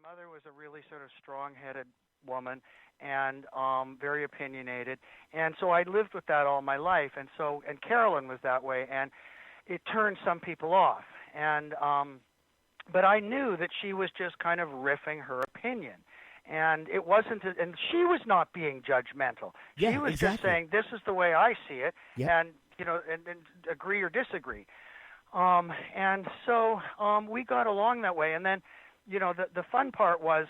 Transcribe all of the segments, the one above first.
mother was a really sort of strong-headed woman and very opinionated, and so I lived with that all my life, and Carolyn was that way, and it turned some people off, and but I knew that she was just kind of riffing her opinion. And it wasn't, and she was not being judgmental. Yeah, she was exactly. just saying, "This is the way I see it," Yep. and and agree or disagree. And so we got along that way. And then, the fun part was,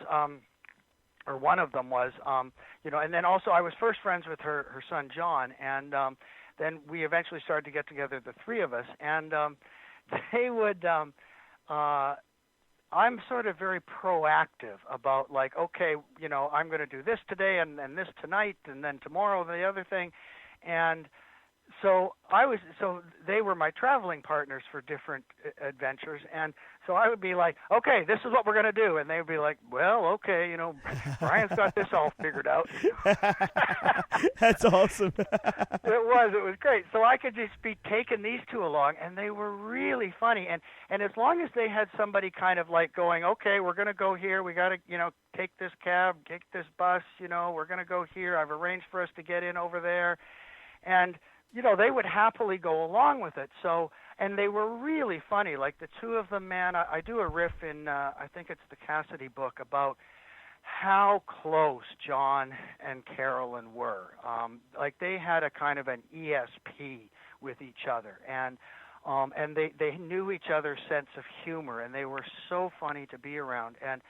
or one of them was, and then also I was first friends with her son John, and then we eventually started to get together, the three of us, and they would. I'm sort of very proactive about, like, okay, I'm going to do this today and this tonight and then tomorrow the other thing. And so they were my traveling partners for different adventures. And so I would be like, okay, this is what we're going to do. And they would be like, well, okay, Brian's got this all figured out. That's awesome. It was great. So I could just be taking these two along, and they were really funny. And as long as they had somebody kind of like going, okay, we're going to go here. We got to, take this cab, take this bus, we're going to go here. I've arranged for us to get in over there. And, they would happily go along with it. So, and they were really funny. Like the two of them, man, I do a riff in, I think it's the Cassady book, about how close John and Carolyn were. Like they had a kind of an ESP with each other, and they knew each other's sense of humor, and they were so funny to be around. And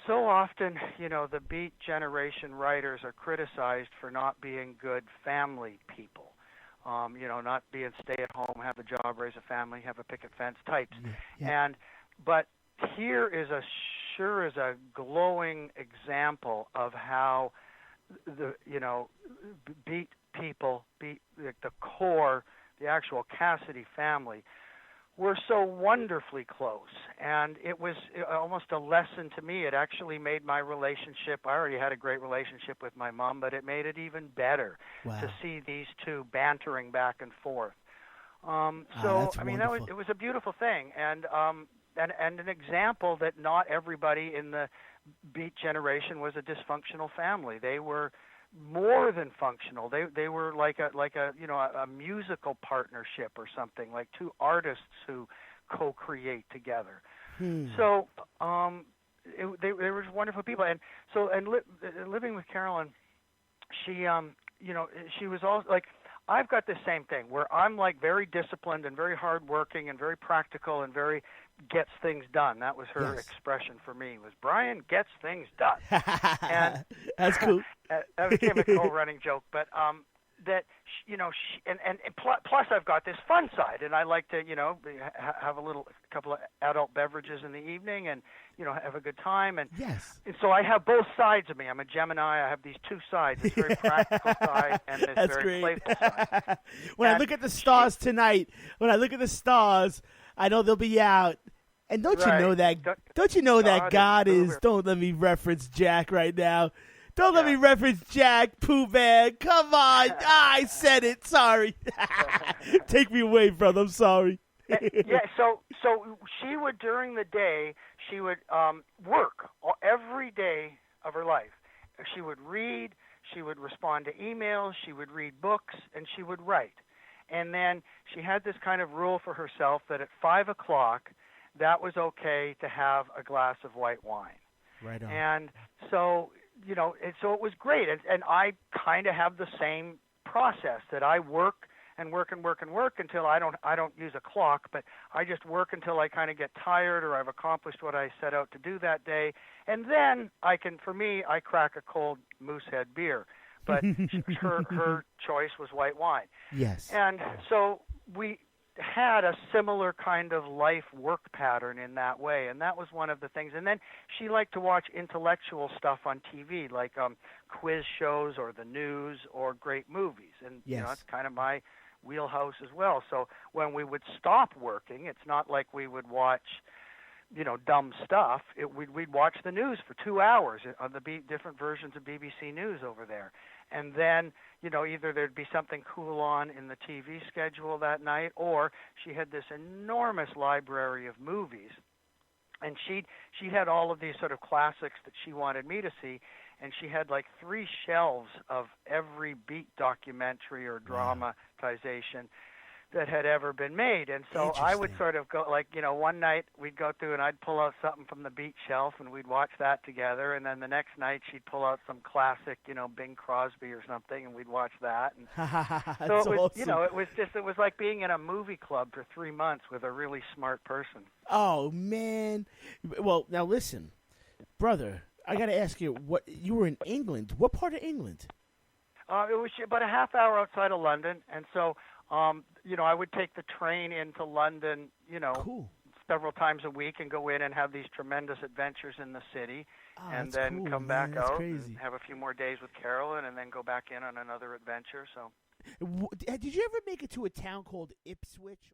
so often, the Beat generation writers are criticized for not being good family people. Not being stay-at-home, have a job, raise a family, have a picket fence types. Yeah. But here is a glowing example of how the Beat people, the core, the actual Cassady family, were so wonderfully close, and it was almost a lesson to me. It actually made my relationship, I already had a great relationship with my mom, but it made it even better to see these two bantering back and forth. That's wonderful. It was a beautiful thing, and an example that not everybody in the Beat generation was a dysfunctional family. They were more than functional. They were like a musical partnership or something, like two artists who co-create together. So they were wonderful people. And so living with Carolyn, she she was also like, I've got the same thing where I'm like very disciplined and very hardworking and very practical and very gets things done. That was her expression for me, was Brian gets things done. And that's cool. That became a cool running joke, but that plus I've got this fun side, and I like to have a couple of adult beverages in the evening, and have a good time, and so I have both sides of me. I'm a Gemini. I have these two sides: this very practical side and this very playful side. I look at the stars tonight, I know they'll be out. And don't you know that? Don't you know that God is? Don't let me reference Jack right now. Don't let me reference Jack, Pooh Man. Come on. I said it. Sorry. Take me away, brother. I'm sorry. So she would, during the day, she would work every day of her life. She would read. She would respond to emails. She would read books, and she would write. And then she had this kind of rule for herself that at 5 o'clock, that was okay to have a glass of white wine. Right on. And so, so it was great. And I kind of have the same process, that I work and work and work and work until I don't use a clock, but I just work until I kind of get tired or I've accomplished what I set out to do that day. And then I crack a cold Moosehead beer. But her choice was white wine. Yes. And so we had a similar kind of life work pattern in that way, and that was one of the things. And then she liked to watch intellectual stuff on TV, like quiz shows or the news or great movies. And that's kind of my wheelhouse as well. So when we would stop working, it's not like we would watch dumb stuff. We'd watch the news for 2 hours on the different versions of BBC News over there. And then, either there'd be something cool on in the TV schedule that night, or she had this enormous library of movies. And she had all of these sort of classics that she wanted me to see, and she had like 3 shelves of every beat documentary or dramatization that had ever been made. And so I would sort of go, like, one night we'd go through and I'd pull out something from the beat shelf and we'd watch that together, and then the next night she'd pull out some classic, Bing Crosby or something, and we'd watch that. And so it was, awesome. it was like being in a movie club for 3 months with a really smart person. Oh man. Well, now listen, brother, I got to ask you, you were in England. What part of England? It was about a half hour outside of London, and so I would take the train into London, cool. several times a week and go in and have these tremendous adventures in the city, and then cool, come man. back That's out crazy. and have a few more days with Carolyn, and then go back in on another adventure. So, did you ever make it to a town called Ipswich?